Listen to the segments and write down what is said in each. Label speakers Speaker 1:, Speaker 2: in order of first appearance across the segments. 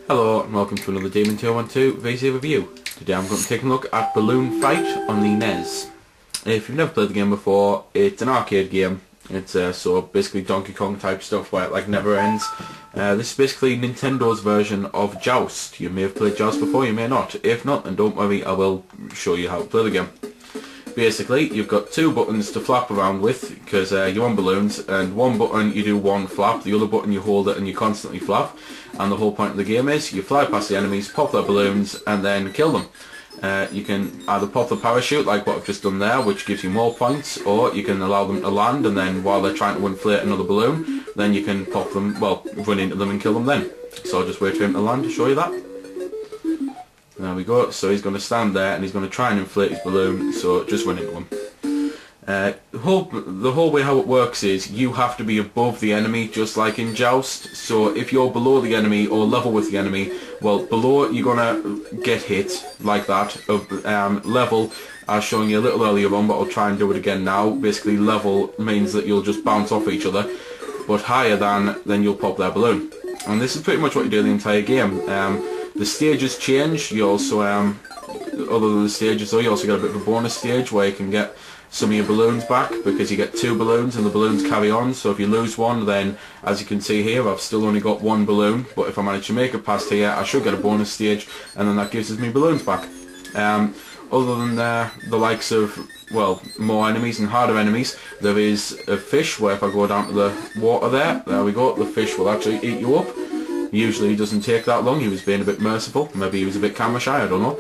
Speaker 1: Hello and welcome to another Demon 212 VC review. Today I'm going to take a look at Balloon Fight on the NES. If you've never played the game before, it's an arcade game. It's so basically Donkey Kong type stuff where it like never ends. This is basically Nintendo's version of Joust. You may have played Joust before, you may not. If not, then don't worry, I will show you how to play the game. Basically, you've got two buttons to flap around with because you're on balloons, and one button you do one flap, the other button you hold it and you constantly flap. And the whole point of the game is you fly past the enemies, pop their balloons, and then kill them. You can either pop the parachute like what I've just done there, which gives you more points, or you can allow them to land, and then while they're trying to inflate another balloon, then you can pop them, well, run into them and kill them then. So I'll just wait for him to land to show you that. There we go, so he's going to stand there and he's going to try and inflate his balloon, so just run into him. The whole way how it works is you have to be above the enemy, just like in Joust. So if you're below the enemy or level with the enemy, well, below you're going to get hit like that. Level, I was showing you a little earlier on, but I'll try and do it again now. Basically level means that you'll just bounce off each other, but higher than, then you'll pop their balloon. And this is pretty much what you do the entire game. The stages change. You also, other than the stages though, you also get a bit of a bonus stage where you can get some of your balloons back, because you get two balloons and the balloons carry on. So if you lose one, then as you can see here, I've still only got one balloon, but if I manage to make it past here, I should get a bonus stage, and then that gives us me balloons back. Other than the likes of, well, more enemies and harder enemies, there is a fish where if I go down to the water there we go, the fish will actually eat you up. Usually it doesn't take that long. He was being a bit merciful, maybe he was a bit camera shy, I don't know.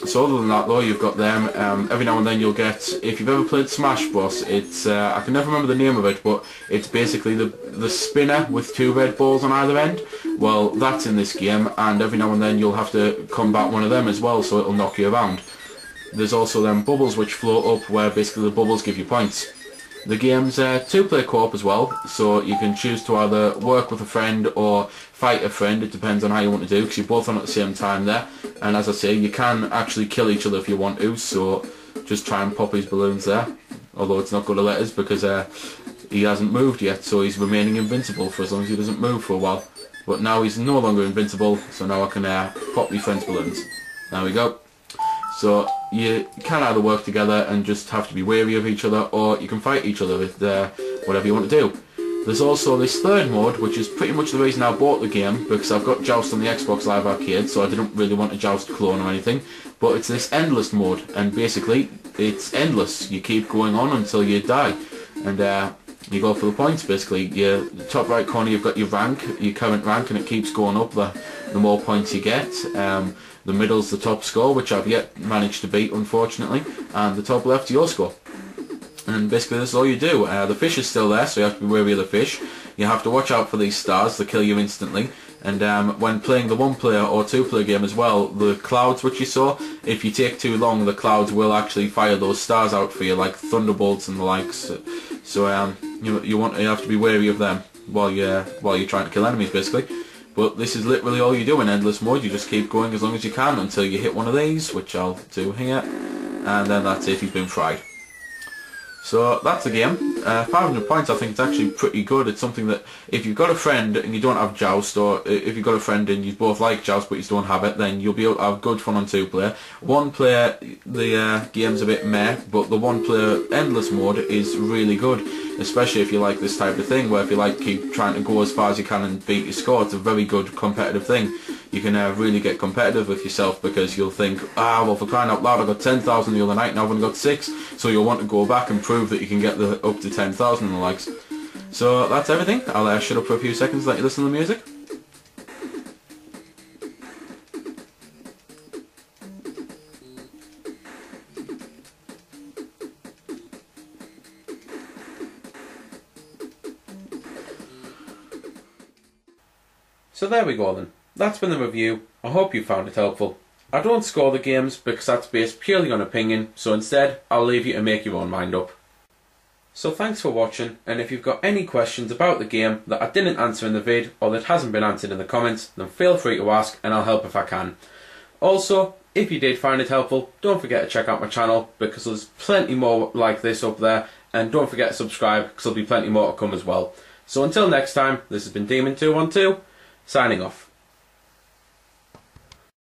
Speaker 1: So other than that though, you've got them. Every now and then you'll get, if you've ever played Smash Bros, it's I can never remember the name of it, but it's basically the spinner with two red balls on either end. Well, that's in this game, and every now and then you'll have to combat one of them as well, so it'll knock you around. There's also them bubbles which float up, where basically the bubbles give you points. The game's two-player co-op as well, so you can choose to either work with a friend or fight a friend. It depends on how you want to do, because you're both on at the same time there. And as I say, you can actually kill each other if you want to, so just try and pop his balloons there. Although it's not going to let us, because he hasn't moved yet, so he's remaining invincible for as long as he doesn't move for a while. But now he's no longer invincible, so now I can pop my friend's balloons. There we go. So you can either work together and just have to be wary of each other, or you can fight each other with whatever you want to do. There's also this third mode, which is pretty much the reason I bought the game, because I've got Joust on the Xbox Live Arcade, so I didn't really want a Joust clone or anything. But it's this endless mode, and basically it's endless. You keep going on until you die, and you go for the points basically. Your top right corner, you've got your rank, your current rank, and it keeps going up the more points you get. The middle's the top score, which I've yet managed to beat, unfortunately, and the top left's your score. And basically this is all you do. The fish is still there, so you have to be wary of the fish. You have to watch out for these stars, they kill you instantly. And when playing the one-player or two-player game as well, the clouds which you saw, if you take too long, the clouds will actually fire those stars out for you, like thunderbolts and the likes. So you have to be wary of them while you're trying to kill enemies, basically. But this is literally all you do in endless mode. You just keep going as long as you can until you hit one of these, which I'll do here, and then that's it, he's been fried. So that's the game. 500 points, I think it's actually pretty good. It's something that if you've got a friend and you don't have Joust, or if you've got a friend and you both like Joust but you don't have it, then you'll be able to have good fun on two-player. One-player, the game's a bit meh, but the one-player endless mode is really good. Especially if you like this type of thing, where if you like keep trying to go as far as you can and beat your score, it's a very good competitive thing. You can really get competitive with yourself, because you'll think, well, for crying out loud, I got 10,000 the other night, now I've only got 6, so you'll want to go back and prove that you can get up to 10,000 and the likes. So that's everything. I'll shut up for a few seconds, let you listen to the music. So there we go then. That's been the review. I hope you found it helpful. I don't score the games because that's based purely on opinion, so instead I'll leave you to make your own mind up. So thanks for watching, and if you've got any questions about the game that I didn't answer in the vid, or that hasn't been answered in the comments, then feel free to ask and I'll help if I can. Also, if you did find it helpful, don't forget to check out my channel, because there's plenty more like this up there, and don't forget to subscribe because there'll be plenty more to come as well. So until next time, this has been Demon212, signing off.